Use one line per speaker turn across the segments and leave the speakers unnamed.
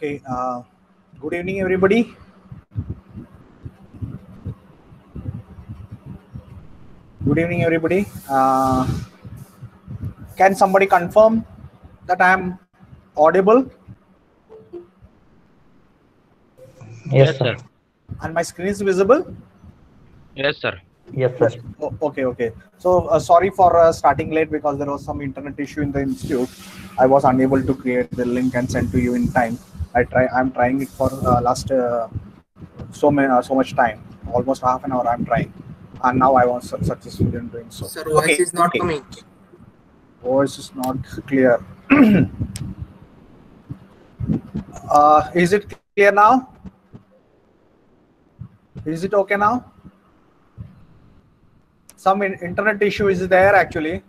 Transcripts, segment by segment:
Okay. Good evening, everybody. Good evening, everybody. Can somebody confirm that I am audible?
Yes, sir.
And my screen is visible?
Yes, sir.
Yes, sir.
Okay. So sorry for starting late because there was some internet issue in the institute. I was unable to create the link and send to you in time. I'm trying it for last so much time, almost half an hour. I'm trying, and now I was successful in doing so.
Sir, voice is not coming.
Voice is not clear. Is it clear now? Is it okay now? Some internet issue is there actually.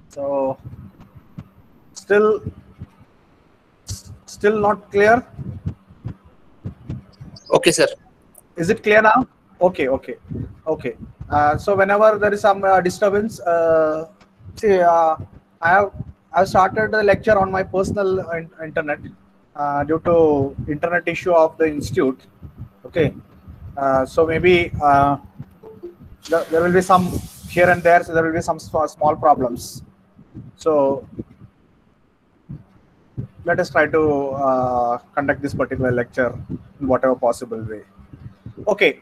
So still not clear.
Okay, sir.
Is it clear now? Okay. So whenever there is some disturbance, see, I've started the lecture on my personal internet due to internet issue of the institute. Okay, so maybe there will be some here and there. So there will be some small problems. So let us try to conduct this particular lecture in whatever possible way. Okay,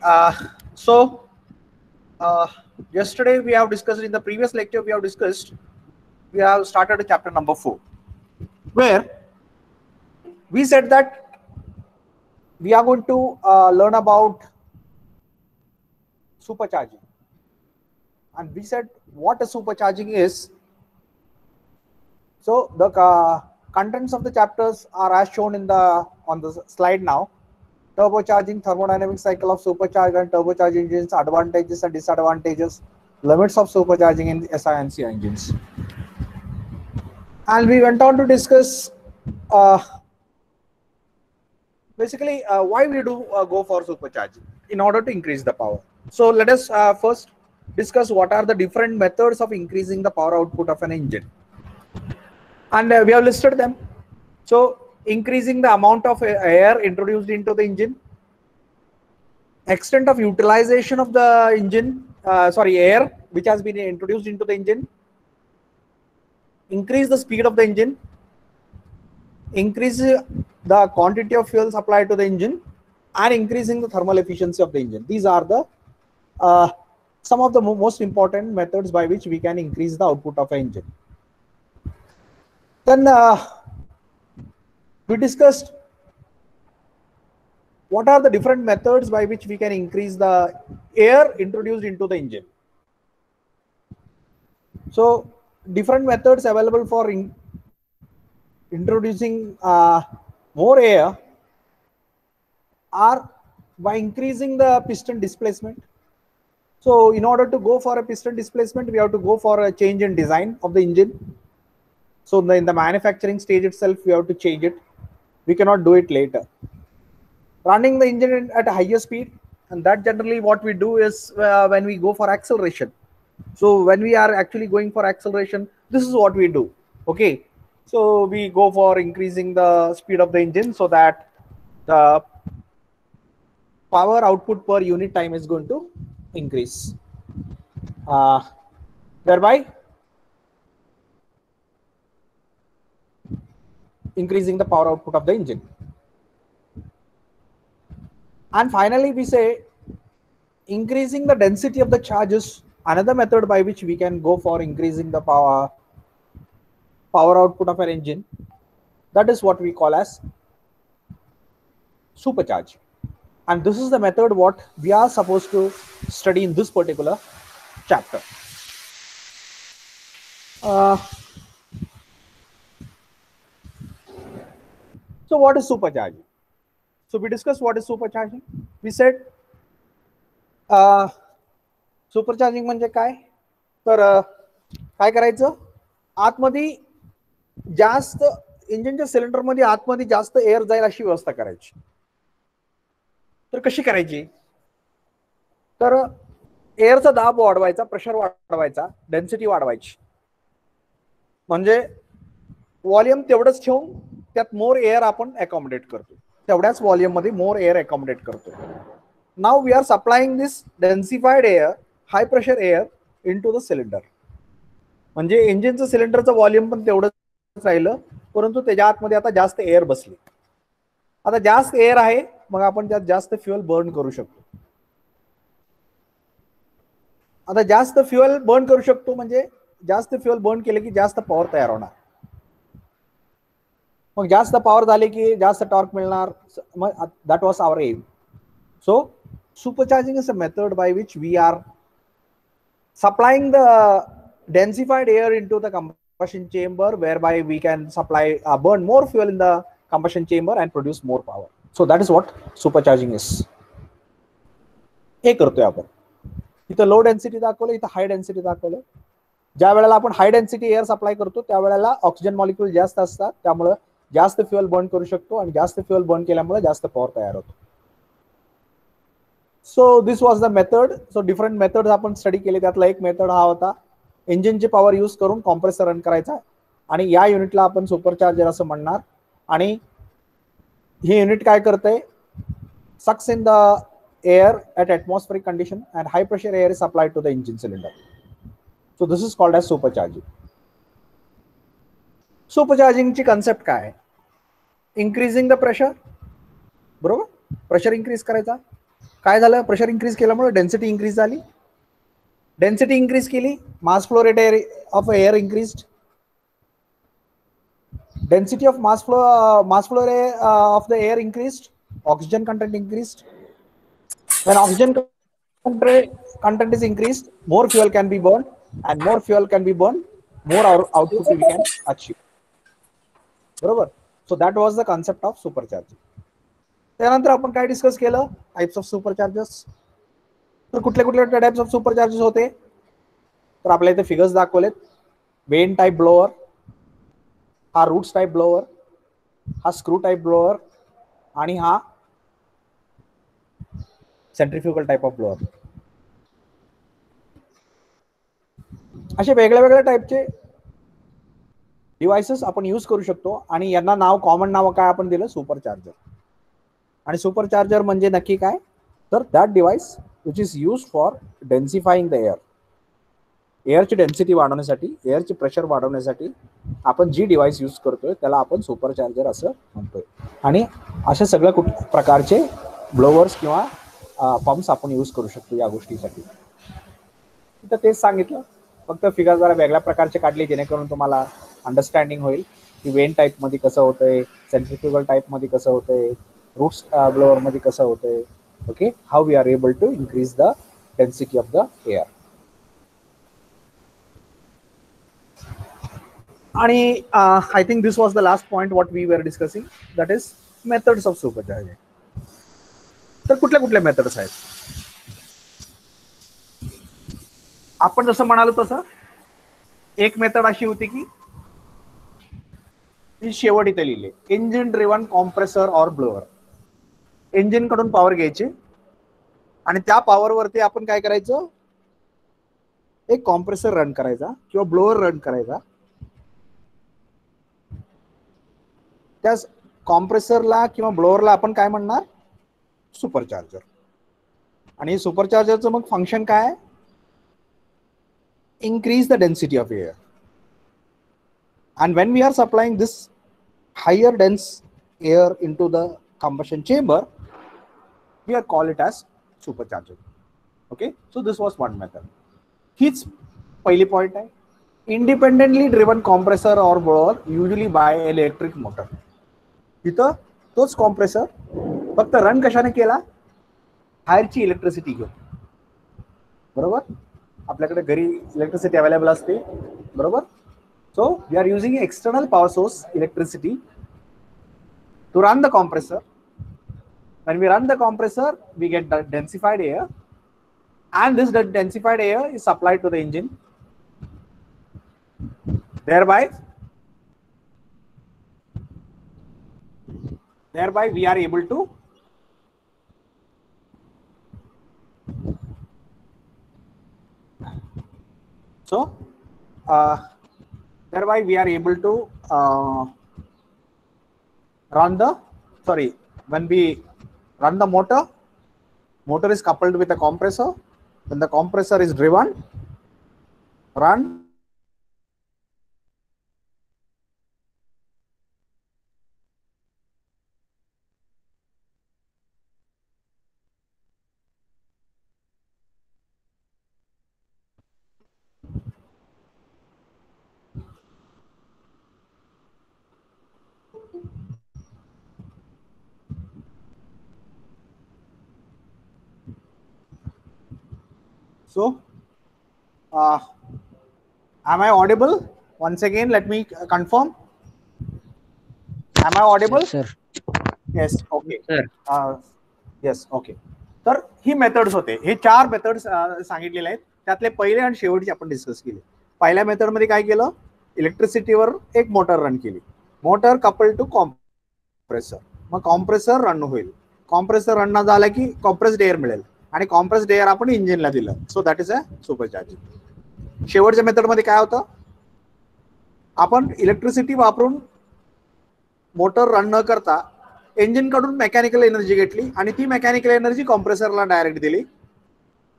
so yesterday we have discussed, in the previous lecture we have started chapter number 4, where we said that we are going to learn about supercharging, and we said what a supercharging is. So the contents of the chapters are as shown in on the slide now. Turbocharging, thermodynamic cycle of supercharged and turbocharged engines, advantages and disadvantages, limits of supercharging in SI and CI engines. And we went on to discuss basically why we do go for supercharging in order to increase the power. So let us first discuss what are the different methods of increasing the power output of an engine. And we have listed them. So increasing the amount of air introduced into the engine, extent of utilization of the engine, air which has been introduced into the engine, increase the speed of the engine, increase the quantity of fuel supplied to the engine, and increasing the thermal efficiency of the engine. These are the some of the most important methods by which we can increase the output of an engine. Then we discussed what are the different methods by which we can increase the air introduced into the engine. So different methods available for introducing more air are by increasing the piston displacement. So in order to go for a piston displacement, we have to go for a change in design of the engine. So in the manufacturing stage itself, we have to change it. We cannot do it later. Running the engine at a higher speed, and that generally what we do is when we go for acceleration. So when we are actually going for acceleration, this is what we do. Okay, so we go for increasing the speed of the engine so that the power output per unit time is going to increase, thereby increasing the power output of the engine. And finally, we say increasing the density of the charge is another method by which we can go for increasing the power output of an engine. That is what we call as supercharge. And this is the method what we are supposed to study in this particular chapter. So what is supercharging? So we discussed what is supercharging. We said supercharging म्हणजे काय, तर काय करायचं, आतमध्ये जास्त इंजिनच्या cylinder मध्ये आतमध्ये जास्त एअर जाईल अशी व्यवस्था करायची. तर कशी करायची, तर एअरचा दाब वाढवायचा, प्रेशर वाढवायचा, डेन्सिटी वाढवायची, म्हणजे व्हॉल्यूम तेवढंच ठेवून त्यात मोर एअर आपण अकॉमोडेट करतो, तेवढ्याच व्हॉल्यूम मध्ये मोर एअर अकॉमोडेट करतो. Now we are supplying this densified air, high pressure air into the cylinder. म्हणजे इंजिनचं सिलेंडरचं व्हॉल्यूम पण तेवढंच राहिलं, परंतु त्याच्या आतमध्ये आता जास्त एअर बसली. आता जास्त एअर आहे, मग आपण त्यात जास्त फ्युएल बर्न करू शकतो. आता जास्त फ्युएल बर्न करू शकतो म्हणजे जास्त फ्युएल बर्न केले की जास्त पॉवर तयार होणार. मग जास्त पॉवर झाले की जास्त टॉर्क मिळणार. मग that was our aim. So supercharging is a method by which we are supplying the densified air into the combustion chamber, whereby we can supply burn more fuel in the combustion chamber and produce more power. So that is what supercharging is. हे करतोय आपण. इथं low density दाखवलं, इथं high density दाखवलं. ज्या वेळेला आपण हाय डेन्सिटी एअर सप्लाय करतो त्यावेळेला ऑक्सिजन मॉलिक्यूल जास्त असतात, त्यामुळे जास्त फ्युएल बर्न करू शकतो आणि जास्त फ्युएल बर्न केल्यामुळे जास्त पॉवर तयार होतो. So this was the method. So different methods आपण स्टडी केले. त्यातला एक मेथड हा होता इंजिनची पॉवर यूज करून कॉम्प्रेसर रन करायचा, आणि या युनिटला आपण सुपरचार्जर असं म्हणणार. आणि हे युनिट काय करतंय, sucks in the air at atmospheric condition and high pressure air is supplied to the engine cylinder. So this is called as supercharging. Supercharging ची कन्सेप्ट काय आहे, इन्क्रीजिंग द प्रेशर. बरोबर, प्रेशर इन्क्रीज करायचा. काय झालं, pressure increase केल्यामुळे density increase झाली. Density increase केली, mass flow rate of air increased. Density of mass flow rate of the air increased, oxygen content increased. When oxygen content is increased, more fuel can be burned, and more fuel can be burned, more output we can achieve. बरोबर. So that was the concept of supercharging. त्यानंतर आपण काय discuss केलं, types of Superchargers. तर कुठले कुठले types of Superchargers होते, तर आपल्या इथे फिगर्स दाखवलेत. वेन टाइप ब्लोअर, हा रूट्स टाइप ब्लोअर, हा स्क्रू टाइप ब्लोअर, आणि हा सेंट्रीफ्युगल टाइप ऑफ ब्लोअर. असे वेगळ्या वेगळ्या टाइपचे डिव्हाइसेस आपण यूज करू शकतो, आणि यांना नाव, कॉमन नाव काय आपण दिलं, सुपरचार्जर. आणि सुपरचार्जर म्हणजे नक्की काय, तर that device which is use for densifying the air. एअरची डेन्सिटी वाढवण्यासाठी, एअरची प्रेशर वाढवण्यासाठी आपण जी डिव्हाइस यूज करतोय त्याला आपण सुपरचार्जर असं म्हणतोय. आणि अशा सगळ्या प्रकारचे ब्लोअर्स किंवा पंप्स आपण यूज करू शकतो या गोष्टीसाठी. तर तेच सांगितलं, फक्त फिगर जरा वेगळ्या प्रकारचे काढले जेणेकरून तुम्हाला अंडरस्टँडिंग होईल की वेन टाइप मध्ये कसं होतंय, सेंट्रीफ्युगल टाइप मध्ये कसं होतंय, रूट्स ब्लोअर मध्ये कसं होतंय. Okay, how we are able to increase the density of the air. आणि I think this was the last point what we were discussing, that is methods of supercharging. तर कुठल्या कुठल्या मेथड्स आहेत, आपण जसं म्हणालो तसं एक मेथड अशी होती की शेवट इथे लिहिले, इंजिन ड्रिव्हन कॉम्प्रेसर और ब्लोअर. इंजिन कडून पॉवर घ्यायची आणि त्या पॉवर वरती आपण काय करायचं, एक कॉम्प्रेसर रन करायचा किंवा ब्लोअर रन करायचा. त्या कॉम्प्रेसरला किंवा ब्लोअरला आपण काय म्हणणार, सुपरचार्जर. आणि सुपरचार्जरचं मग फंक्शन काय, increase the density of air. And when we are supplying this higher dense air into the combustion chamber, we are call it as supercharger. Okay, so this was one method. हीच पहिली point आहे. Independently driven compressor और blower usually by electric motor. इथं तोच compressor फक्त run कशाने केला, बाहेरची इलेक्ट्रिसिटी घेऊन. बरोबर, आपल्याकडे घरी इलेक्ट्रिसिटी अवेलेबल असते. बरोबर. So we are using external power source electricity to run the compressor. When we run the compressor, we get the densified air, and this densified air is supplied to the engine. Thereby we are able to thereby we are able to run the, sorry, when we run the motor is coupled with a compressor. When the compressor is driven, run, so am I audible? Once again, let me confirm. Am I audible?
Yes, sir.
Yes. Okay.
Sir.
Yes. Okay. तर ही methods होते, हे 4 methods सांगितलेले आहेत. त्यातले पहिले आणि शेवटचे आपण डिस्कस केले. पहिल्या मेथड मध्ये काय केलं, इलेक्ट्रिसिटीवर एक मोटर रन केली, मोटर कपल टू कॉम्प्रेसर, मग कॉम्प्रेसर रन होईल. कॉम्प्रेसर रन न झाला की कॉम्प्रेस्ड एअर मिळेल आणि कॉम्प्रेस्ड एअर आपण इंजिनला दिलं. So that is a supercharging. शेवटच्या मेथड मध्ये काय होतं, आपण इलेक्ट्रिसिटी वापरून मोटर रन न करता इंजिन कडून मेकॅनिकल एनर्जी घेतली आणि ती मेकॅनिकल एनर्जी कॉम्प्रेसरला डायरेक्ट दिली.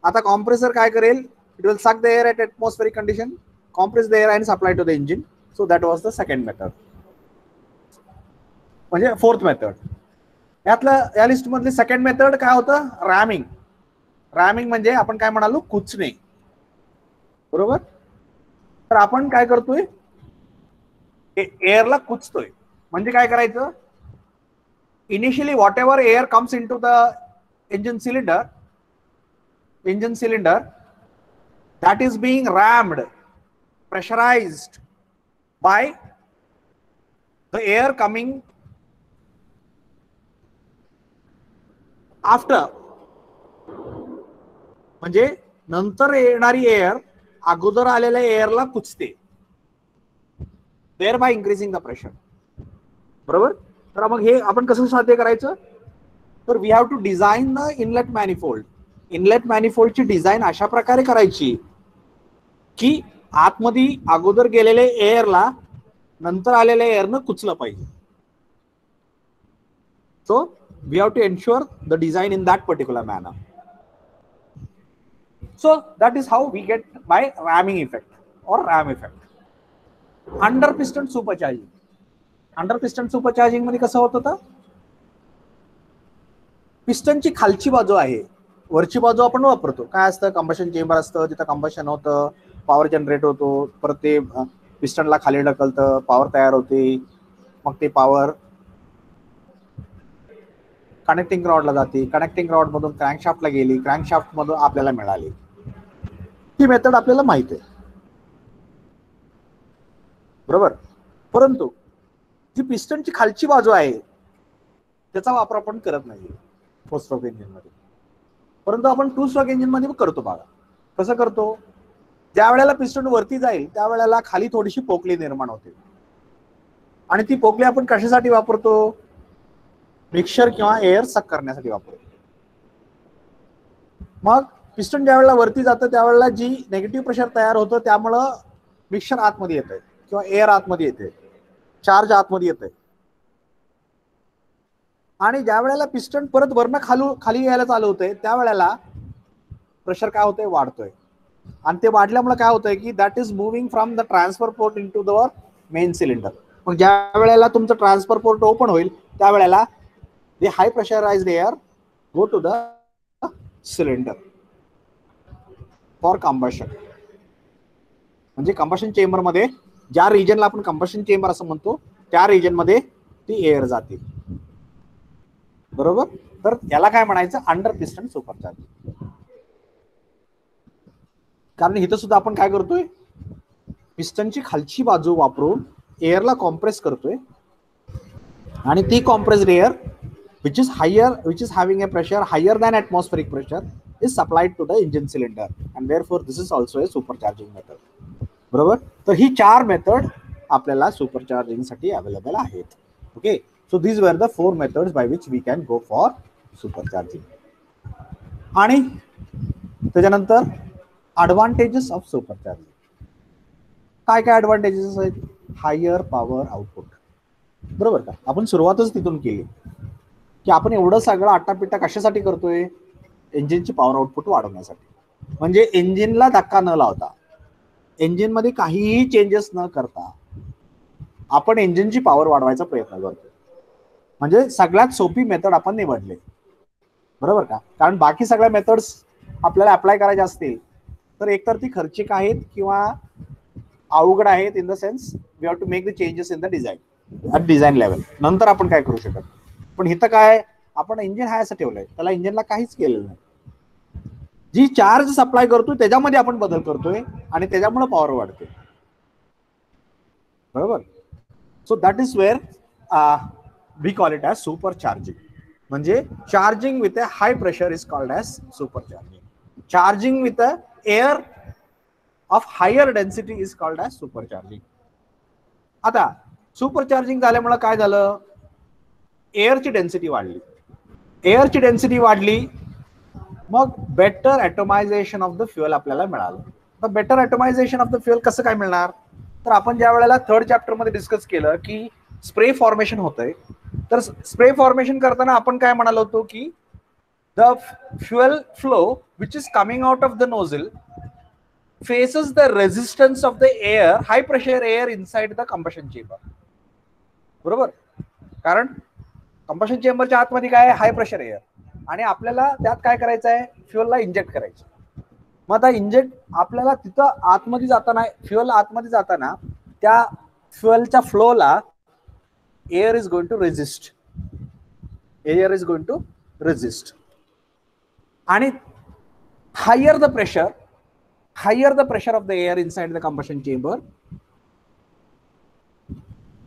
आता कॉम्प्रेसर काय करेल, it will suck the air at atmospheric condition, compress the air and supply to the engine. So that was the second method, म्हणजे फोर्थ मेथड. यातलं या लिस्ट मधली सेकंड मेथड काय होतं, रॅमिंग. रॅमिंग म्हणजे आपण काय म्हणालो, कुचणे, बरोबर. तर आपण काय करतोय, एअरला कुचतोय. म्हणजे काय करायचं, initially what ever air comes into the engine cylinder that is being rammed, pressurized by the air coming after. म्हणजे नंतर येणारी एअर अगोदर आलेल्या एअरला कुचते, thereby increasing the pressure, बरोबर. तर मग हे आपण कसं साध्य करायचं, तर we have to design the inlet manifold. Inlet मॅनिफोल्डची डिझाईन अशा प्रकारे करायची की आतमध्ये अगोदर गेलेले एअरला नंतर आलेल्या एअरनं कुचलं पाहिजे. So we have to ensure the design in that particular manner. So that is how we get by ramming effect और ram effect. Under piston supercharging. Under piston supercharging मध्ये कसं होत होतं, पिस्टनची खालची बाजू आहे, वरची बाजू आपण वापरतो. काय असतं, कंबशन चेंबर असतं, तिथं कंबशन होतं, पॉवर जनरेट होतो, परत ते पिस्टनला खाली ढकलतं, पॉवर तयार होते, मग ते पॉवर कनेक्टिंग रॉडला जाते, कनेक्टिंग रॉड मधून क्रँकशाफ्टला गेली, क्रँकशाफ्ट मधून आपल्याला मिळाली. ही मेथड आपल्याला माहिती आहे, बरोबर. परंतु जी पिस्टनची खालची बाजू आहे त्याचा वापर आपण करत नाही फोर स्ट्रोक इंजिन मध्ये, परंतु आपण टू स्ट्रोक इंजिन मध्ये करतो. बघा कसं करतो, ज्या वेळेला पिस्टन वरती जाईल त्यावेळेला खाली थोडीशी पोकळी निर्माण होते आणि ती पोकळी आपण कशासाठी वापरतो, मिक्सचर किंवा एअर सक करण्यासाठी वापरतो. मग पिस्टन ज्या वेळेला वरती जातं त्यावेळेला जी नेगेटिव्ह प्रेशर तयार होतं त्यामुळं मिक्सचर आतमध्ये येतंय किंवा एअर आतमध्ये येते, चार्ज आतमध्ये येतंय. आणि ज्या वेळेला पिस्टन परत वरनं खाली यायला चालू होतंय त्यावेळेला प्रेशर काय होतंय, वाढतोय. आणि ते वाढल्यामुळे काय होतंय की that is moving from the transfer port into the main cylinder. मग ज्या वेळेला तुमचं ट्रान्सफर पोर्ट ओपन होईल त्यावेळेला the high pressurized air go to the cylinder for combustion. म्हणजे कंबशन चेंबर मध्ये ज्या रिजनला आपण कंबशन चेंबर असं म्हणतो त्या रिजन मध्ये ती एअर जाते, बरोबर. तर याला काय म्हणायचं, अंडर पिस्टन सुपरचार्जिंग. कारण इथं सुद्धा आपण काय करतोय, पिस्टनची खालची बाजू वापरून एअरला कॉम्प्रेस करतोय आणि ती compressed air which is having a pressure higher than atmospheric pressure is supplied to the engine cylinder and therefore this is also a supercharging method, बरोबर. तर ही 4 मेथड आपल्याला सुपरचार्जिंग साठी अवेलेबल आहेत. Okay, so these were the 4 methods by which we can go for supercharging. आणि त्याच्यानंतर advantages of supercharging. काय काय advantages आहेत, हायर पॉवर आउटपुट. बरोबर का. आपण सुरुवातच तिथून केली की आपण एवढं सगळं आटापिटा कशासाठी करतोय, इंजिनची पॉवर आउटपुट वाढवण्यासाठी. म्हणजे इंजिनला धक्का न लावता, इंजिन मध्ये काहीही चेंजेस न करता आपण इंजिनची पॉवर वाढवायचा प्रयत्न करतो. म्हणजे सगळ्यात सोपी मेथड आपण निवडली, बरोबर का. कारण बाकी सगळ्या मेथड्स आपल्याला अप्लाय करायच्या असतील तर एकतर ती खर्चिक आहेत किंवा अवघड आहेत, in the sense we have to make the changes in the design at design level. नंतर आपण काय करू शकत. पण इथं काय, आपण इंजिन हाय असं ठेवलंय, त्याला इंजिनला काहीच केलेलं नाही. जी चार्ज सप्लाय करतोय त्याच्यामध्ये आपण बदल करतोय आणि त्याच्यामुळे पॉवर वाढते, बरोबर. So that is where we call it as super charging. म्हणजे charging with a high pressure is called as super charging. Charging with a air of higher density is called as super charging. आता super charging झाल्यामुळे काय झालं, एअरची density वाढली. एअरची density वाढली, मग better ॲटोमायझेशन of the fuel आपल्याला मिळालं. तर बेटर ॲटोमायझेशन ऑफ द फ्युएल कसं काय मिळणार, तर आपण ज्या वेळेला थर्ड चॅप्टर मध्ये डिस्कस केलं की स्प्रे फॉर्मेशन होतंय, तर स्प्रे फॉर्मेशन करताना आपण काय म्हणालो होतो की the fuel flow which is coming out of the nozzle faces the resistance of the air, high pressure air inside the combustion chamber. बरोबर. कारण कंबशन चेंबरच्या आतमध्ये काय आहे, हाय प्रेशर एअर, आणि आपल्याला त्यात काय करायचं आहे, फ्युएलला इंजेक्ट करायचं. मग आता इंजेक्ट आपल्याला तिथं आतमध्ये जाताना, फ्युएल आतमध्ये जाताना त्या फ्युएलच्या फ्लोला air is going to resist, air is going to resist. आणि higher the pressure, higher the pressure of the air inside the combustion chamber,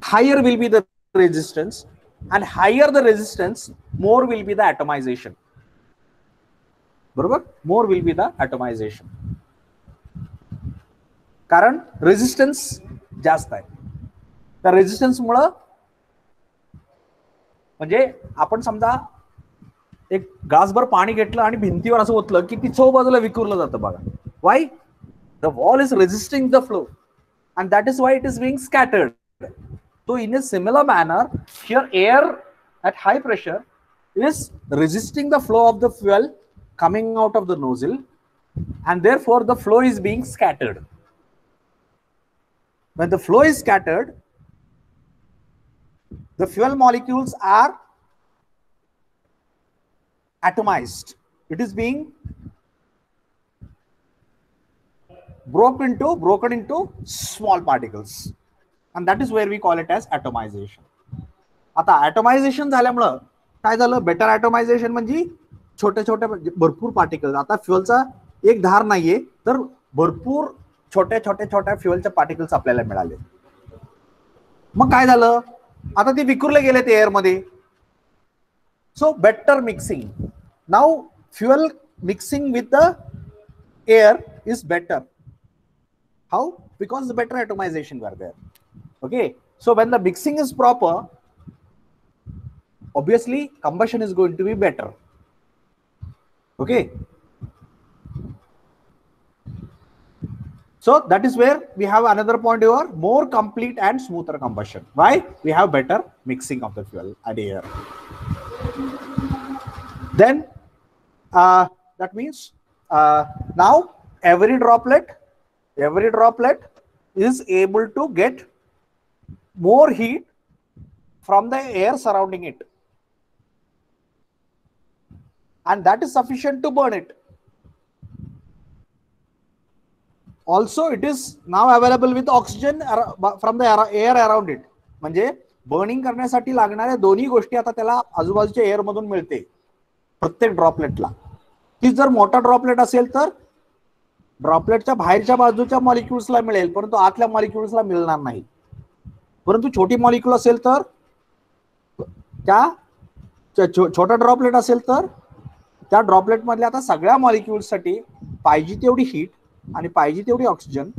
higher will be the resistance, and higher the resistance, more will be the atomization. बरोबर, more will be the atomization. कारण resistance जास्त आहे. त्या resistance मुळे, म्हणजे आपण समजा एक ग्लासभर पाणी घेतलं आणि भिंतीवर असं ओतलं की ती चौ बाजूला विखुरलं जातं बघा. Why? The wall is resisting the flow, and that is why it is being scattered. So in a similar manner, here air at high pressure is resisting the flow of the fuel coming out of the nozzle, and therefore the flow is being scattered. When the flow is scattered, the fuel molecules are atomized. It is being broken into small particles, and that is where we call it as atomization. आता ॲटोमायझेशन झाल्यामुळं काय झालं, better ॲटोमायझेशन म्हणजे छोटे छोटे भरपूर particles. आता फ्युएलचा एक धार नाहीये, तर भरपूर छोट्या फ्युएलच्या पार्टिकल्स आपल्याला मिळाले. मग काय झालं, आता ते विखुरले गेलेत एअर मध्ये. So better mixing, now fuel mixing with the air is better. How? Because the better atomization were there. Okay, so when the mixing is proper, obviously combustion is going to be better. Okay, so that is where we have another point here, more complete and smoother combustion. Why? We have better mixing of the fuel and air. Then that means now every droplet is able to get more heat from the air surrounding it, and that is sufficient to burn it. Also it is now available with oxygen from the air around it. म्हणजे burning करण्यासाठी लागणाऱ्या दोन्ही गोष्टी आता त्याला आजूबाजूच्या air मधून मिळते प्रत्येक ड्रॉपलेटला. ती जर मोठा ड्रॉपलेट असेल तर ड्रॉपलेटच्या बाहेरच्या बाजूच्या मॉलिक्युल्सला मिळेल, परंतु आतल्या मॉलिक्युल्सला मिळणार नाही. परंतु छोटी मॉलिक्युल असेल तर, त्या छोटा ड्रॉपलेट असेल तर त्या ड्रॉपलेट मधल्या आता सगळ्या मॉलिक्युल्ससाठी पाहिजे तेवढी हीट आणि पाहिजे तेवढी oxygen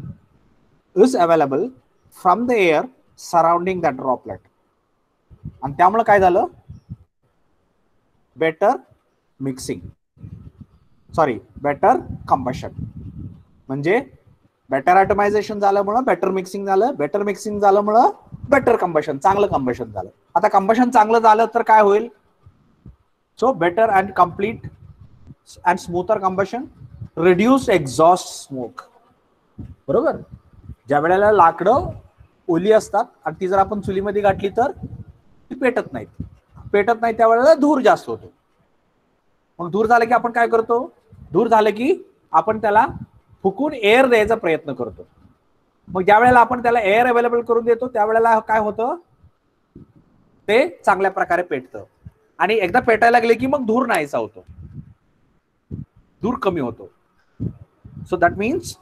is available from the air surrounding that droplet. आणि त्यामुळे काय झालं, better mixing, sorry better combustion. म्हणजे बेटर ॲटोमायझेशन झाल्यामुळं बेटर मिक्सिंग झालं, बेटर मिक्सिंग झाल्यामुळं बेटर कंबशन, चांगलं कंबशन झालं. आता कंबशन चांगलं झालं तर काय होईल? So better and complete and smoother combustion, reduce exhaust smoke. बरोबर. ज्या वेळेला लाकडं ओली असतात आणि ती जर आपण चुलीमध्ये गाठली तर ती पेटत नाही त्यावेळेला धूर जास्त होतो. मग धूर झालं की आपण काय करतो? धूर झालं की आपण त्याला फुकून एअर द्यायचा प्रयत्न करतो. मग ज्या वेळेला आपण त्याला एअर अवेलेबल करून देतो त्यावेळेला काय होतं? ते चांगल्या प्रकारे पेटतं. आणि एकदा पेटायला लागले की मग धूर नाहीसा होतो, धूर कमी होतो. So that means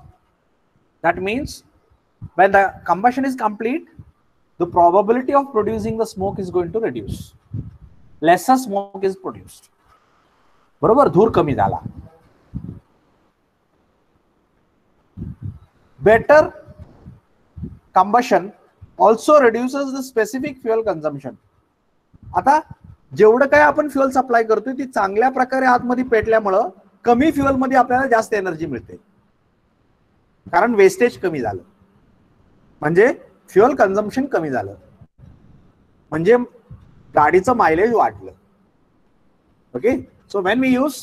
when the combustion is complete, the probability of producing the smoke is going to reduce. Lesser smoke is produced. बरोबर, धूर कमी झाला. Better combustion also reduces the specific fuel consumption. आता जेवढं काय आपण फ्युअल सप्लाय करतोय ती चांगल्या प्रकारे आतमध्ये पेटल्यामुळं कमी फ्युअल मध्ये आपल्याला जास्त एनर्जी मिळते, कारण वेस्टेज कमी झालं, म्हणजे फ्युअल कन्झम्पशन कमी झालं, म्हणजे गाडीचं मायलेज वाढलं. Okay. So when we use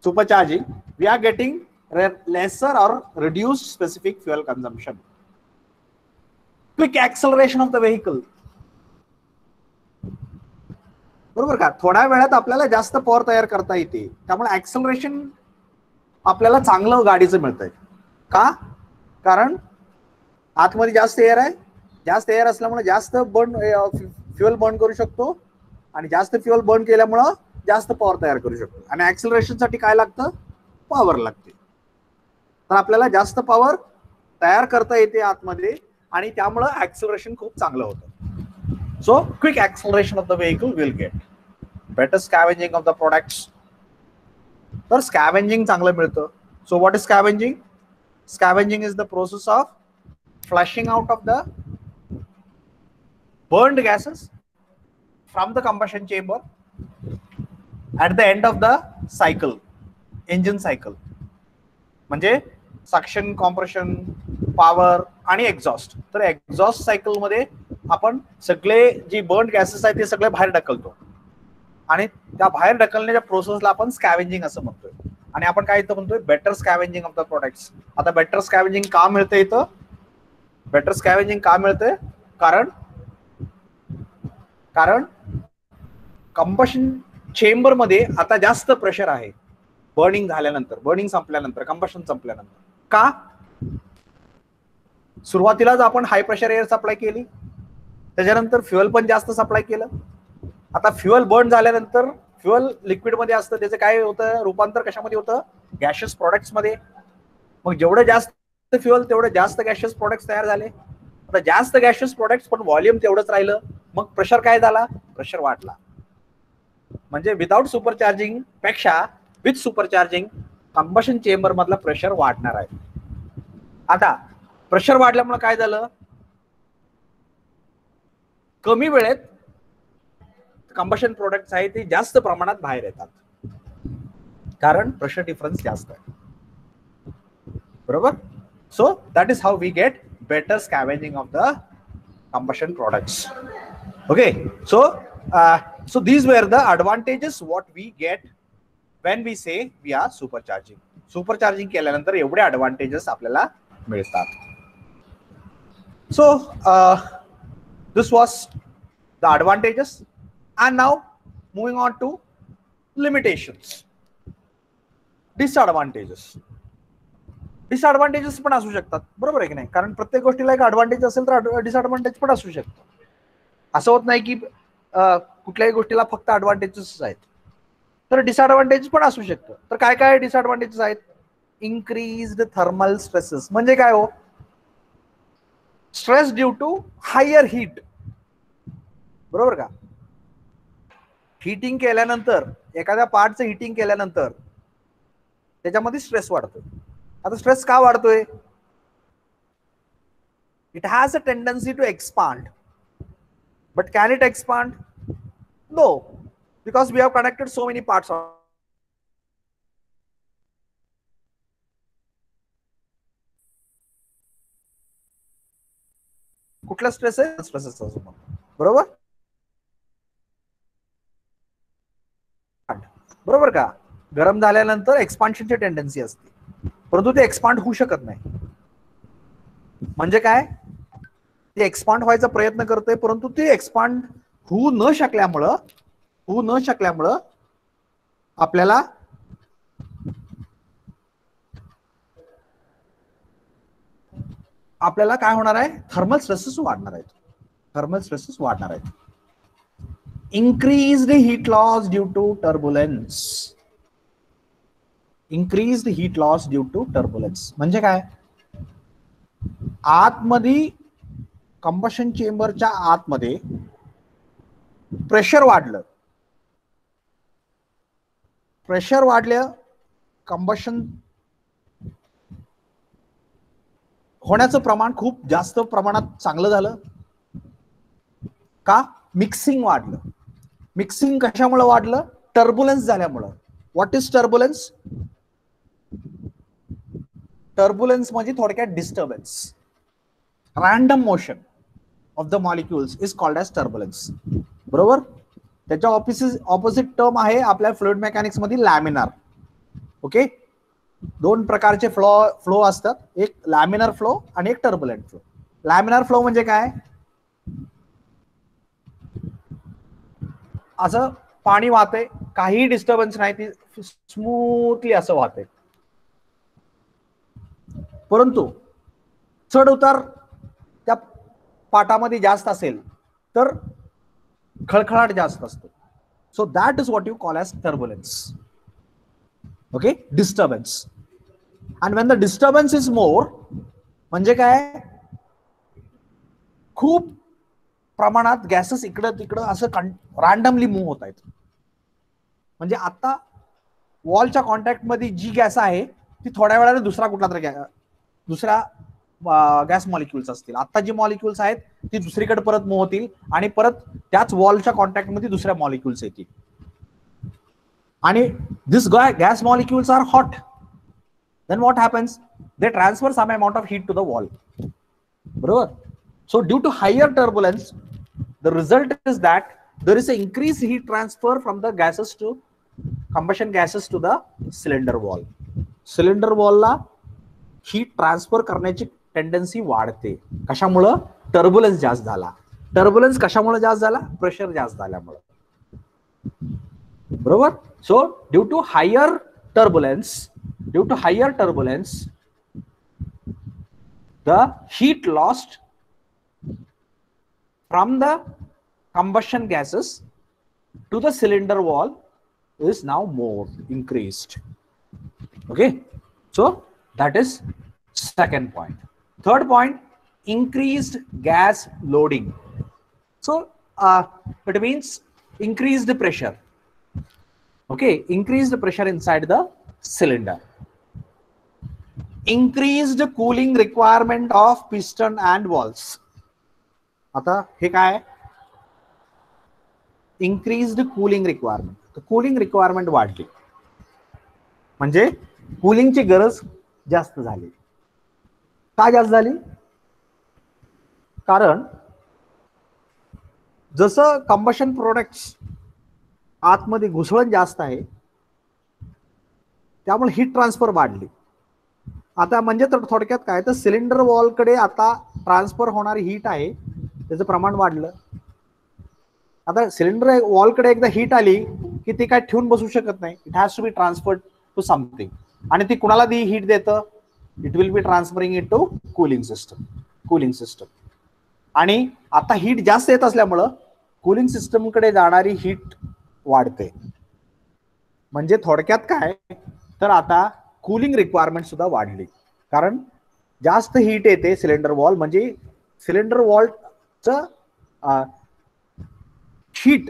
supercharging, we are getting lesser or reduced specific fuel consumption. Quick acceleration of the vehicle. बरोबर का? थोड्या वेळात आपल्याला जास्त पॉवर तयार करता येते, त्यामुळे ऍक्सलरेशन आपल्याला चांगलं गाडीचं मिळतंय. का? कारण आतमध्ये जास्त एअर आहे, जास्त एअर असल्यामुळे जास्त फ्युअल बर्न करू शकतो, आणि जास्त फ्युअल बर्न केल्यामुळं जास्त पॉवर तयार करू शकतो. आणि ऍक्सलरेशन साठी काय लागतं? पॉवर लागते. तर आपल्याला जास्त पॉवर तयार करता येते आतमध्ये, आणि त्यामुळं ऍक्सलरेशन खूप चांगलं होतं. So quick acceleration of the vehicle will get. Better scavenging of the products. तर स्कॅव्हेंजिंग चांगलं मिळतं. So what is scavenging? Scavenging is the process of flushing out of the burned gases from the combustion chamber at the end of the cycle, engine cycle. म्हणजे suction, compression, power आणि exhaust. तर exhaust cycle मध्ये आपण सगळे जे burned gases आहेत ते सगळे बाहेर ढकलतो, आणि त्या बाहेर ढकलण्याच्या प्रोसेसला आपण स्कॅव्हेंजिंग असं म्हणतोय. आणि आपण काय इथं म्हणतोय? Better scavenging of the products. आता बेटर स्कॅव्हेंजिंग का मिळतं इथं? बेटर स्कॅव्हेंजिंग का मिळतंय? कारण कंबशन चेंबर मध्ये आता जास्त प्रेशर आहे बर्निंग झाल्यानंतर, बर्निंग संपल्यानंतर, कंबशन संपल्यानंतर. का? सुरुवातीलाच आपण हाय प्रेशर एअर सप्लाय केली, त्याच्यानंतर फ्युअल पण जास्त सप्लाय केलं. आता फ्युअल बर्न झाल्यानंतर फ्युअल लिक्विड मध्ये असतं, त्याचं काय होतं? रूपांतर कशामध्ये होतं? गॅशियस प्रोडक्ट्स मध्ये. मग जेवढं जास्त फ्युअल तेवढं जास्त गॅशियस प्रोडक्ट्स तयार झाले. आता जास्त गॅशियस प्रोडक्ट्स पण व्हॉल्यूम तेवढंच राहिलं, मग प्रेशर काय झाला? प्रेशर वाढला. म्हणजे विदाउट सुपरचार्जिंग पेक्षा विथ सुपरचार्जिंग कंबशन चेंबर मधला प्रेशर वाढणार आहे. आता प्रेशर वाढल्यामुळे काय झालं? कमी वेळेत कंबशन प्रोडक्ट्स आहेत ते जास्त प्रमाणात बाहेर येतात, कारण प्रेशर डिफरन्स जास्त आहे. बरोबर. So that is how we get better scavenging of the combustion products. Okay. So these were the advantages what we get when we say we are supercharging. Supercharging केल्यानंतर एवढे advantages आपल्याला मिळतात. So this was the advantages, and now moving on to limitations. Disadvantages. Disadvantages पण असू शकतात, बरोबर आहे की नाही? कारण प्रत्येक गोष्टीला एक advantage असेल तर डिसएडव्हान्टेज पण असू शकतो. असं होत नाही की कुठल्याही गोष्टीला फक्त ऍडव्हान्टेजेस आहेत, तर डिसएडव्हान्टेज पण असू शकतं. तर काय काय डिसएडव्हान्टेजेस आहेत? Increased thermal stresses. म्हणजे काय हो? Stress due to higher heat. बरोबर का? हीटिंग केल्यानंतर, एखाद्या पार्टचं हीटिंग केल्यानंतर त्याच्यामध्ये स्ट्रेस वाढतोय. आता स्ट्रेस का वाढतोय? It has a tendency to expand. But can it expand? No, because we have connected so many parts of कुठला स्ट्रेस आहे? स्ट्रेसेस असं म्हणतो. बरोबर बरोबर का? गरम झाल्यानंतर एक्सपान्शनची टेंडन्सी असते, परंतु ते एक्सपांड होऊ शकत नाही. म्हणजे काय? ते एक्सपांड व्हायचा प्रयत्न करते, परंतु ते एक्सपांड होऊ न शकल्यामुळं आपल्याला काय होणार आहे? थर्मल स्ट्रेसेस वाढणार आहेत. थर्मल स्ट्रेसेस वाढणार आहेत. increased heat loss due to turbulence. increased heat loss due to turbulence म्हणजे काय? आतमध्ये कंबशन चेंबरच्या आतमध्ये प्रेशर वाढलं, कंबशन होण्याचं प्रमाण खूप जास्त प्रमाणात चांगलं झालं का? मिक्सिंग वाढलं. मिक्सिंग कशामुळे वाढलं? टर्बुलन्स झाल्यामुळं. What is टर्बुलन्स? टर्बुलन्स म्हणजे थोडक्यात disturbance. Random motion of the molecules is called as turbulence. बरोबर? त्याच्या ऑपोजिट टर्म आहे आपल्या फ्लुइड मेकॅनिक्स मध्ये लॅमिनार. ओके, दोन प्रकारचे फ्लो असतात, एक लॅमिनार फ्लो आणि एक टर्बुलंट फ्लो. लॅमिनार फ्लो म्हणजे काय? असं पाणी वाहते, काही डिस्टर्बन्स नाही, ती स्मूथली असं वाहते. परंतु चढ उतार त्या पाटामध्ये जास्त असेल तर खळखळाट जास्त असतो. So that is what you call as turbulence. Okay, disturbance. आणि when the disturbance is more म्हणजे काय? खूप प्रमाणात गॅसेस इकडं तिकडं असं रॅन्डमली मूव्ह होत आहेत. म्हणजे आता वॉलच्या कॉन्टॅक्ट मध्ये जी गॅस आहे ती थोड्या वेळाने दुसऱ्या गॅस मॉलिक्युल्स असतील. आता जी मॉलिक्युल्स आहेत ती दुसरीकडे परत मूव्ह होतील आणि परत त्याच वॉलच्या कॉन्टॅक्ट मध्ये दुसऱ्या मॉलिक्युल्स येतील. आणि this gas molecules are hot. then what happens? They transfer some amount of heat to the wall. Bro, so due to higher turbulence, the result is that there is an increased heat transfer from the gases to combustion gases to the cylinder wall. Cylinder wall ला heat transfer करण्याची tendency वाढते. कशामुळे? टर्बुलन्स जास्त झाला. टर्बुलन्स कशामुळे जास्त झाला? Pressure जास्त झाल्यामुळे. बरोबर? So due to higher turbulence, the heat lost from the combustion gases to the cylinder wall is now more increased. Okay, so that is second point. Third point, increased gas loading. So it means increased pressure. Okay, increased pressure inside the cylinder. Increased cooling requirement of piston and valves. आता हे काय? Increased cooling requirement. तर cooling requirement वाढली म्हणजे कूलिंगची गरज जास्त झाली. का जास्त झाली? कारण जसं कंबशन प्रोडक्ट्स आतमध्ये घुसळण जास्त आहे त्यामुळे हीट ट्रान्सफर वाढली. आता म्हणजे थोडक्यात काय तर सिलेंडर वॉल कडे आता ट्रान्सफर होणारी हीट आहे त्याचं प्रमाण वाढलं. आता सिलेंडर वॉल कडे एकदा हीट आली की ती काय ठेवून बसू शकत नाही. It has to be transferred to something. आणि ती कुणाला दी हीट देतं? It will be transferring it to cooling system. आणि आता हीट जास्त येत असल्यामुळं कूलिंग सिस्टम कडे जाणारी हीट वाढते. म्हणजे थोडक्यात काय तर आता कूलिंग रिक्वायरमेंट सुद्धा वाढली. कारण जास्त हीट येते सिलेंडर वॉल म्हणजे सिलेंडर वॉलचं हीट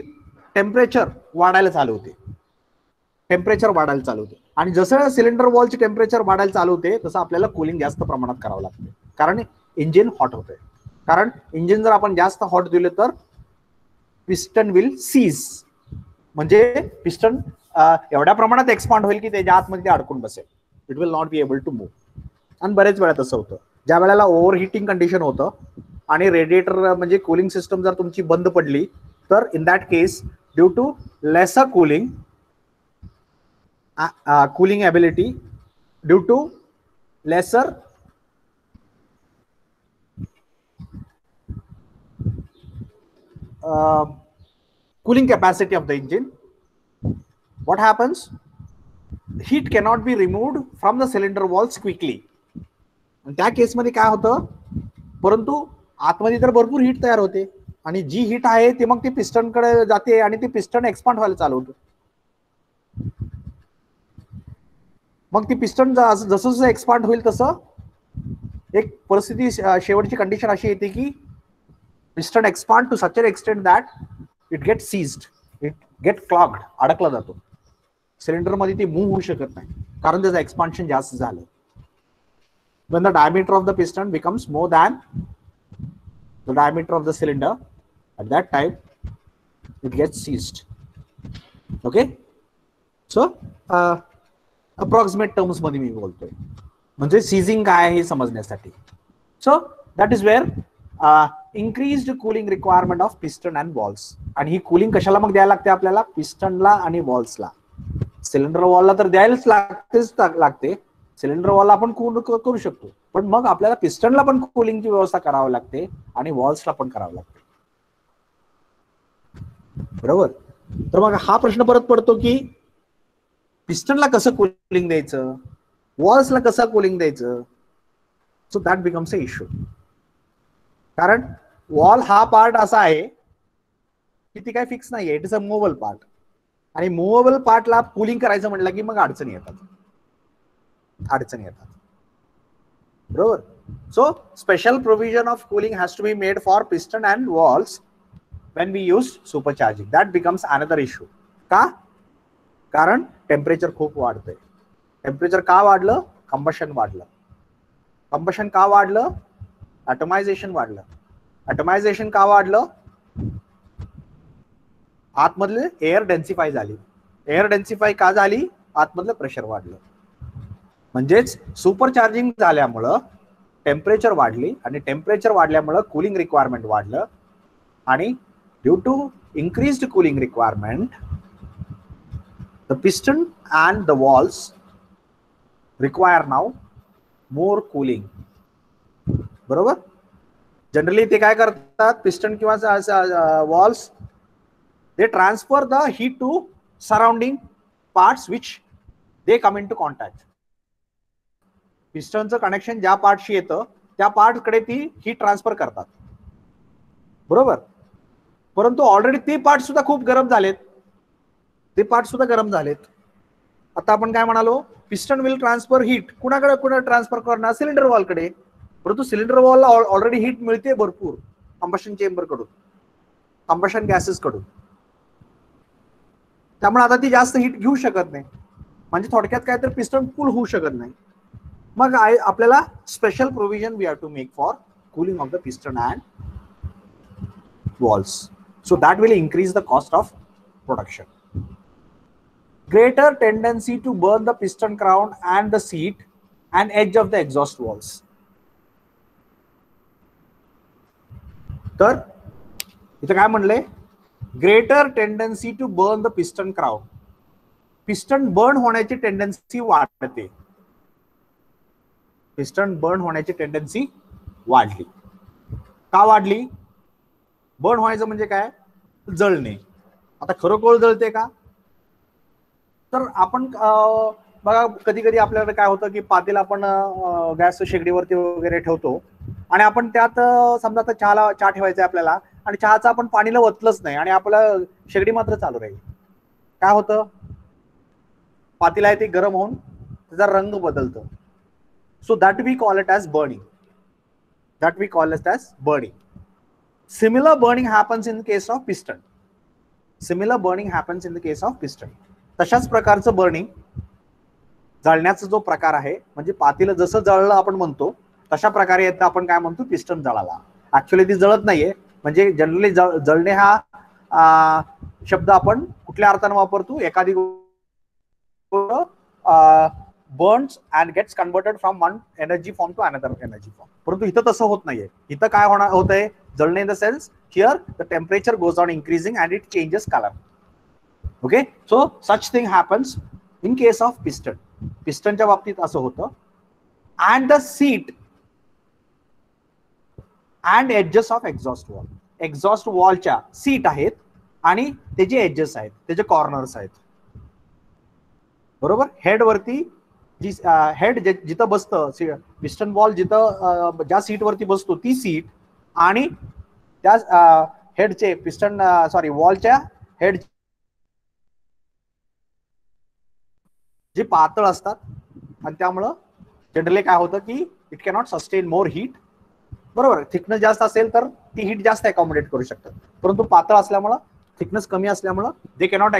टेम्परेचर वाढायला चालू होते. आणि जसं सिलेंडर वॉलची टेम्परेचर वाढायला चालू होते तसं आपल्याला कूलिंग जास्त प्रमाणात करावं लागते. कारण इंजिन हॉट होते. कारण इंजिन जर आपण जास्त हॉट दिले तर पिस्टन विल सीज. म्हणजे पिस्टन एवढ्या प्रमाणात एक्सपांड होईल की त्याच्या आतमध्ये ते अडकून बसेल. It will not be able to move. आणि बरेच वेळा तसं होतं. ज्या वेळेला ओव्हर हिटिंग कंडिशन होतं आणि रेडिएटर म्हणजे कूलिंग सिस्टम जर तुमची बंद पडली तर in that case due to lesser cooling ability, due to lesser cooling capacity of the engine, what happens? Heat cannot be removed from the cylinder walls quickly. त्या केसमध्ये काय होतं, परंतु आतमध्ये तर भरपूर हीट तयार होते आणि जी हीट आहे ती मग ती पिस्टन कडे जाते आणि ती पिस्टन एक्सपांड व्हायला चालू होतं. मग ती पिस्टन जसं जसं एक्सपांड होईल तसं एक परिस्थिती शेवटची कंडिशन अशी येते की piston expand to such an extent that it gets seized, it get clogged, अडकला जातो. सिलेंडर मध्ये ती मूव्ह होऊ शकत नाही कारण त्याचं एक्सपान्शन जास्त झालं. When the diameter of the piston becomes more than the diameter of the cylinder, at that time it gets seized. Okay, so approximate terms मध्ये मी बोलतोय म्हणजे सीझिंग काय आहे हे समजण्यासाठी. So that is where increased cooling requirement of piston and walls. आणि ही cooling कशाला मग द्यायला लागते आपल्याला? पिस्टनला आणि वॉल्सला. सिलेंडर वॉलला तर द्यायलाच लागते. सिलेंडर वॉलला आपण करू शकतो, पण मग आपल्याला पिस्टनला पण कूलिंगची व्यवस्था करावी लागते आणि वॉल्सला पण करावी लागते. बरोबर. तर मग हा प्रश्न परत पडतो की पिस्टनला कसं कूलिंग द्यायचं, वॉल्सला कसं कूलिंग द्यायचं. So that becomes a issue. कारण वॉल हा पार्ट असा आहे की ती काय फिक्स नाहीये, it is a movable part. आणि मुव्हेबल पार्टला कूलिंग करायचं म्हटलं की मग अडचणी येतात. बरोबर. So special provision of cooling has to be made for piston and walls when we use supercharging. That becomes another issue. का? कारण टेम्परेचर खूप वाढतंय. टेम्परेचर का वाढलं? कंबशन वाढलं. कंबशन का वाढलं? ॲटमायझेशन वाढलं. ॲटमायझेशन का वाढलं? आतमधले एअर डेन्सिफाय झाली. एअर डेन्सिफाय का झाली? आतमधलं प्रेशर वाढलं. म्हणजेच सुपरचार्जिंग झाल्यामुळं टेम्परेचर वाढली आणि टेम्परेचर वाढल्यामुळं कूलिंग रिक्वायरमेंट वाढलं आणि due to increased cooling requirement the piston and the walls require now more cooling. बरोबर. जनरली ते काय करतात, पिस्टन किंवा walls, they transfer the heat to surrounding parts which they come into contact. पिस्टनचं connection ज्या पार्टशी येतं त्या पार्टकडे ती हीट ट्रान्सफर करतात. बरोबर. परंतु ऑलरेडी ते पार्ट सुद्धा खूप गरम झालेत. आता आपण काय म्हणालो, पिस्टन विल ट्रान्सफर हीट कुणाकडे ट्रान्सफर करणार? सिलेंडर वॉलकडे. परंतु सिलेंडर वॉलला ऑलरेडी हीट मिळते भरपूर कंबशन चेंबर कडून, कंबशन गॅसेस कडून. त्यामुळे आता ती जास्त हीट घेऊ शकत नाही. म्हणजे थोडक्यात काय तर पिस्टन कूल होऊ शकत नाही. मग आपल्याला special provision we have to make for cooling of the piston and walls. So that will increase the cost of production. Greater tendency to burn the piston crown and the seat and edge of the exhaust walls. तर इथं काय म्हणलंय? Greater tendency to burn the piston crown. Piston burn होण्याची tendency वाढते. Piston burn होण्याची tendency वाढली. का वाढली? बर्न व्हायचं म्हणजे काय? जळणे. आता खरोखर जळते का? तर आपण बघा कधी कधी आपल्याकडे काय होतं की पातेला आपण गॅस शेगडीवरती वगैरे ठेवतो आणि आपण त्यात समजा आता चहा ठेवायचा आहे आपल्याला आणि चहाचं आपण पाणीला ओतलंच नाही आणि आपलं शेगडी मात्र चालू राहील. काय होतं? पातेला आहे ते गरम होऊन त्याचा रंग बदलतो. So that we call it as burning. Similar burning happens in the case of piston. तशाच प्रकारचं बर्निंग, जळण्याचा जो प्रकार आहे, म्हणजे पातेलं जसं जळलं आपण म्हणतो तशा प्रकारे येतं आपण काय म्हणतो? पिस्टन जळाला. ऍक्च्युअली ती जळत नाहीये. म्हणजे जनरली जळणे हा शब्द आपण कुठल्या अर्थाने वापरतो? एखादी burns and gets converted from one energy form to another energy form. परंतु इथं तसं होत नाहीये. इथं काय होतंय जळणे in the sense here the temperature goes on increasing and it changes color. Okay, so such thing happens in case of piston. Pistonच्या बाबतीत असं होतं. And the seat and edges of exhaust wall. Exhaust wallच्या seat आहेत आणि त्याचे edges आहेत, त्याचे corners आहेत. बरोबर, हेड वरती जी हेड जिथं बसतं पिस्टन वॉल जिथं ज्या सीट वरती बसतो ती सीट आणि त्या हेडचे पिस्टन वॉलच्या हेड जे पातळ असतात आणि त्यामुळं जनरली काय होतं की it cannot sustain more heat. बरोबर, थिकनेस जास्त असेल तर ती हीट जास्त अकॉमोडेट करू शकतात, परंतु पातळ असल्यामुळं थिकनेस कमी असल्यामुळं दे कॅनॉट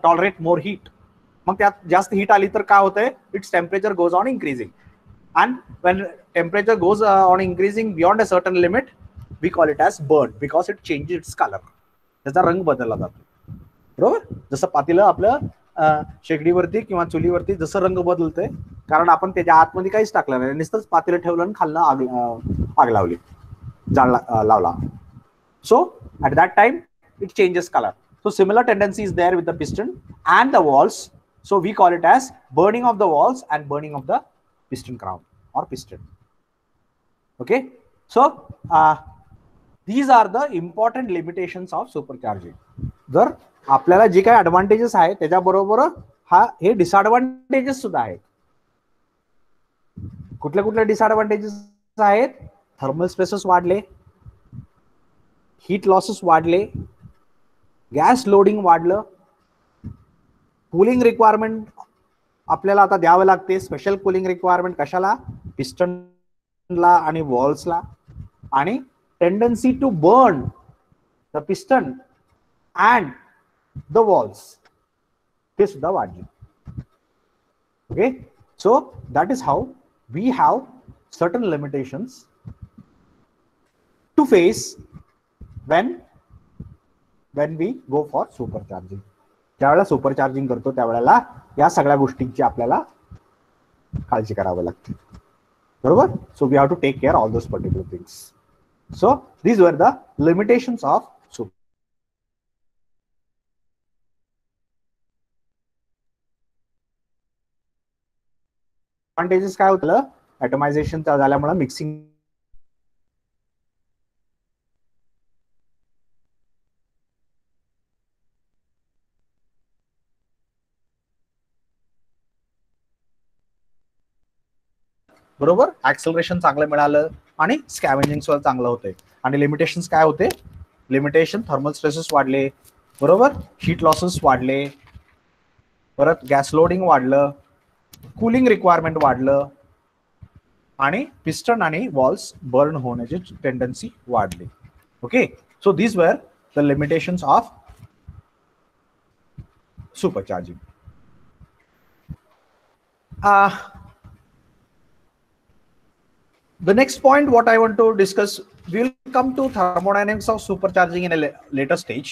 टॉलरेट मोर हीट. मग त्यात जास्त हीट आली तर काय होतंय, its temperature goes on increasing and when temperature goes on increasing beyond a certain limit we call it as burn because it changes its color. त्याचा रंग बदलला जातो. बरोबर, जसं पातेलं आपलं शेगडीवरती किंवा चुलीवरती जसं रंग बदलतंय कारण आपण त्याच्या आतमध्ये काहीच टाकलं नाही, नुसतंच पातेलं ठेवलं आणि खालनं आग लावली, जाळ लावला. So at that time it changes color. So similar tendency is there with the piston and the walls. So we call it as burning of the walls and burning of the piston crown or piston. Okay, so these are the important limitations of supercharging. जर आपल्याला जे काही advantages आहेत त्याच्याबरोबर हे disadvantages सुद्धा आहेत. कुठल्या कुठल्या डिसएडव्हान्टेजेस आहेत, थर्मल स्ट्रेसेस वाढले, हीट लॉसेस वाढले, गॅस लोडिंग वाढलं, कूलिंग रिक्वायरमेंट आपल्याला आता द्यावं लागते, स्पेशल कूलिंग रिक्वायरमेंट कशाला, पिस्टनला आणि वॉल्सला, आणि tendency to burn the piston and the walls ते सुद्धा वाढले. Okay, so that is how we have certain limitations to face when we go for supercharging. ज्यावेळेला सुपरचार्जिंग करतो त्यावेळेला या सगळ्या गोष्टींची आपल्याला काळजी करावी लागते. बरोबर, so we have to take care all those particular things. So these are the limitations of super. Advantages काय होतं, ॲटमायझेशन झाल्यामुळे मिक्सिंग बरोबर, ऍक्सलरेशन चांगलं मिळालं आणि स्कॅव्हेंजिंग सुद्धा चांगलं होते. आणि लिमिटेशन्स काय होते, लिमिटेशन थर्मल स्ट्रेसेस वाढले, बरोबर, हीट लॉसेस वाढले, परत गॅस लोडिंग वाढलं, कूलिंग रिक्वायरमेंट वाढलं आणि पिस्टन आणि वॉल्स बर्न होण्याची टेंडन्सी वाढली. Okay, so these are the limitations of supercharging. The next point what I want to discuss, we will come to thermodynamics of supercharging in a later stage.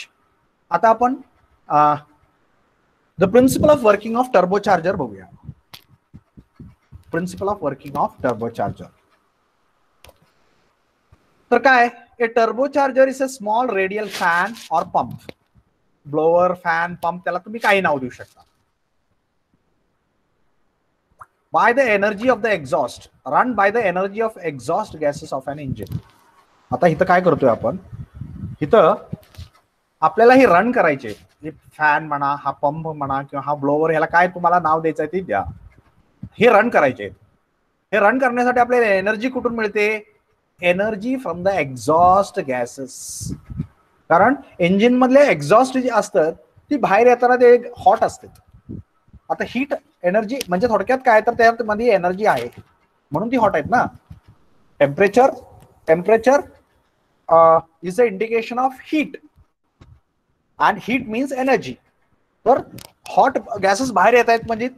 आता आपण the principle of working of turbocharger बघूया. Principle of working of turbocharger. तर काय, a turbocharger is a small radial fan or pump. Blower, fan, pump, त्याला तुम्ही काही नाव देऊ शकता. By the energy of the exhaust, run by the energy of exhaust gases of an engine. आता इथं काय करतोय आपण, इथं आपल्याला हे रन करायचे, फॅन म्हणा, हा पंप म्हणा किंवा हा ब्लोअर, ह्याला काय तुम्हाला नाव द्यायचं ते द्या, हे रन करायचे. हे रन करण्यासाठी आपल्याला एनर्जी कुठून मिळते, energy from the exhaust gases. कारण इंजिन मधले एक्झॉस्ट जे असतात ती बाहेर येताना ते हॉट असतात. आता हीट एनर्जी म्हणजे थोडक्यात काय, तर त्यामध्ये एनर्जी आहे म्हणून ती हॉट आहेत ना. Temperature is a indication of heat and heat means energy. तर हॉट गॅसेस बाहेर येत आहेत म्हणजे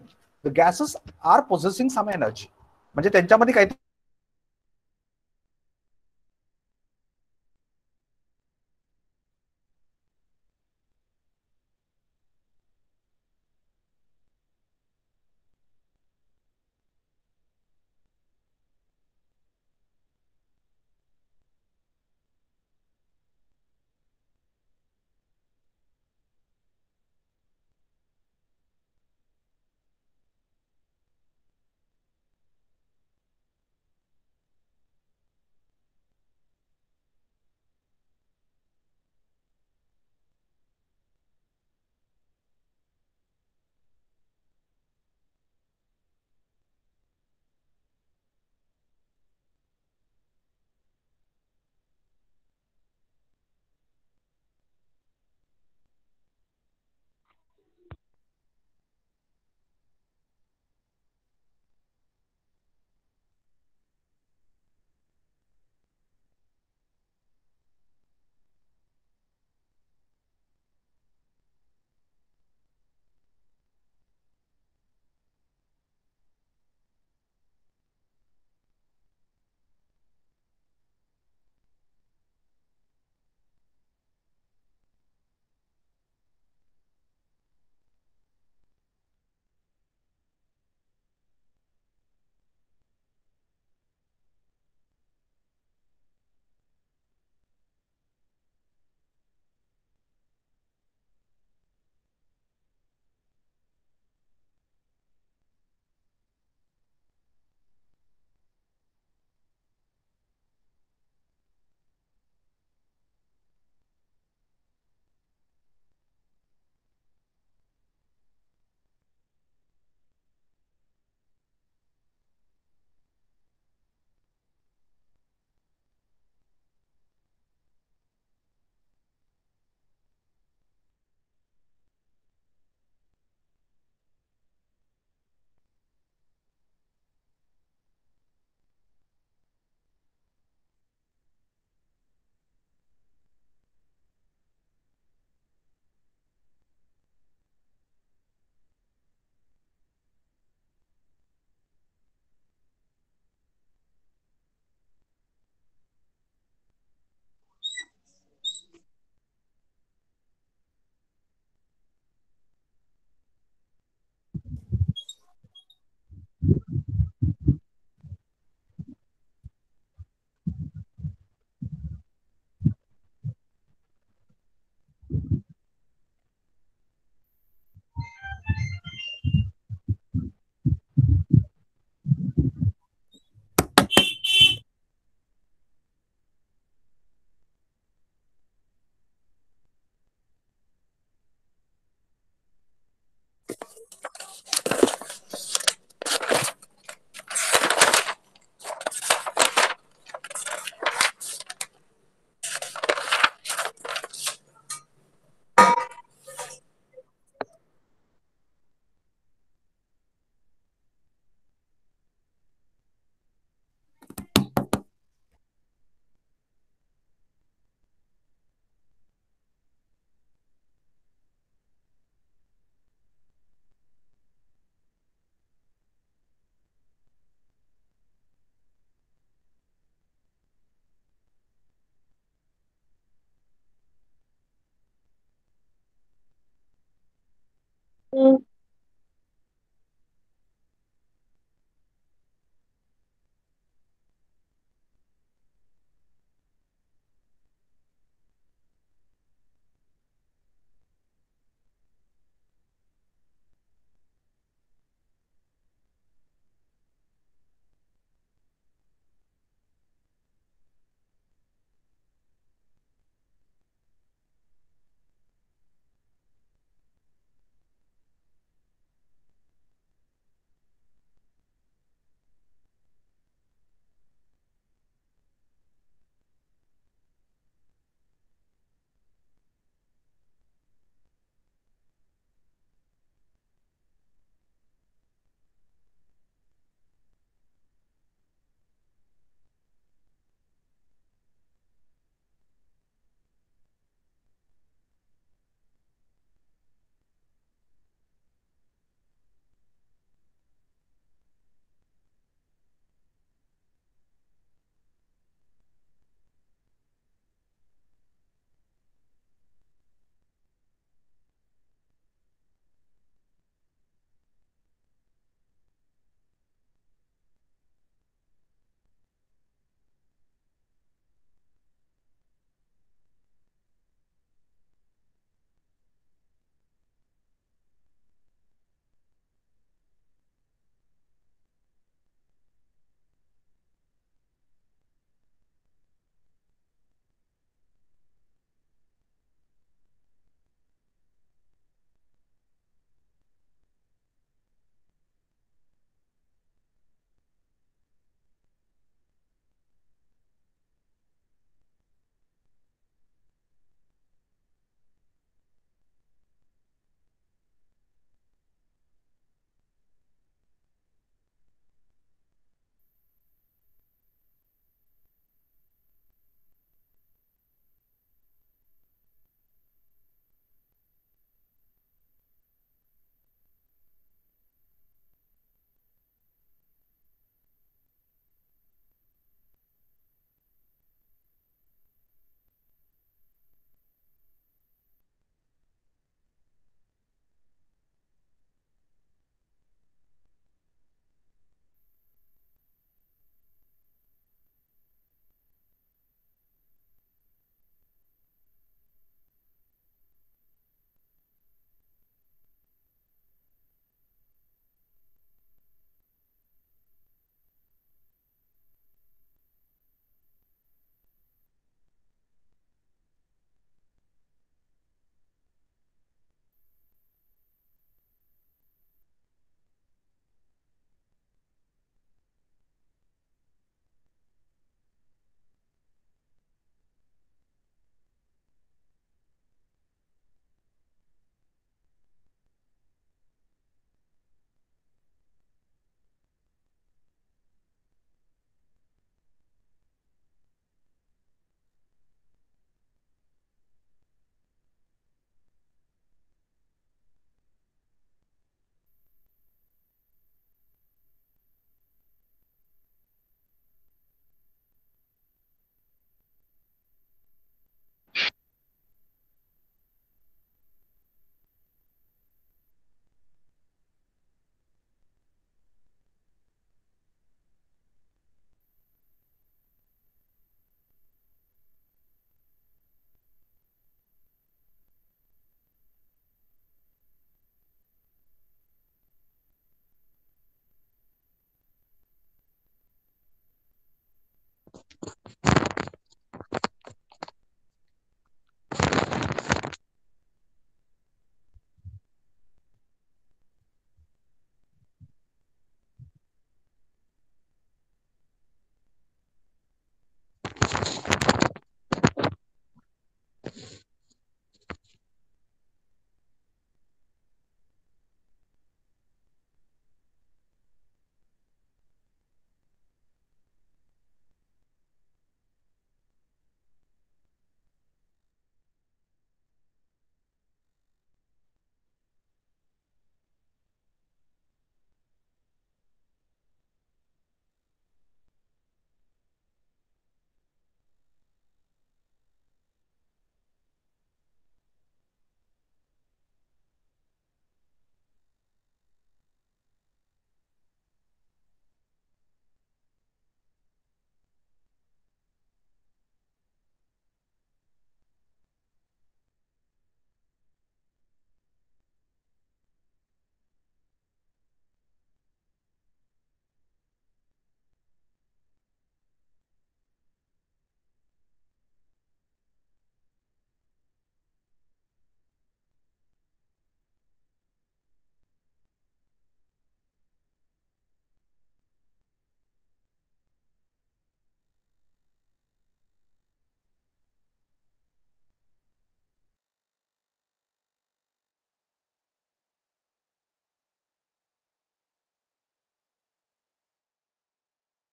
गॅसेस आर पोसेसिंग सम एनर्जी, म्हणजे त्यांच्यामध्ये काही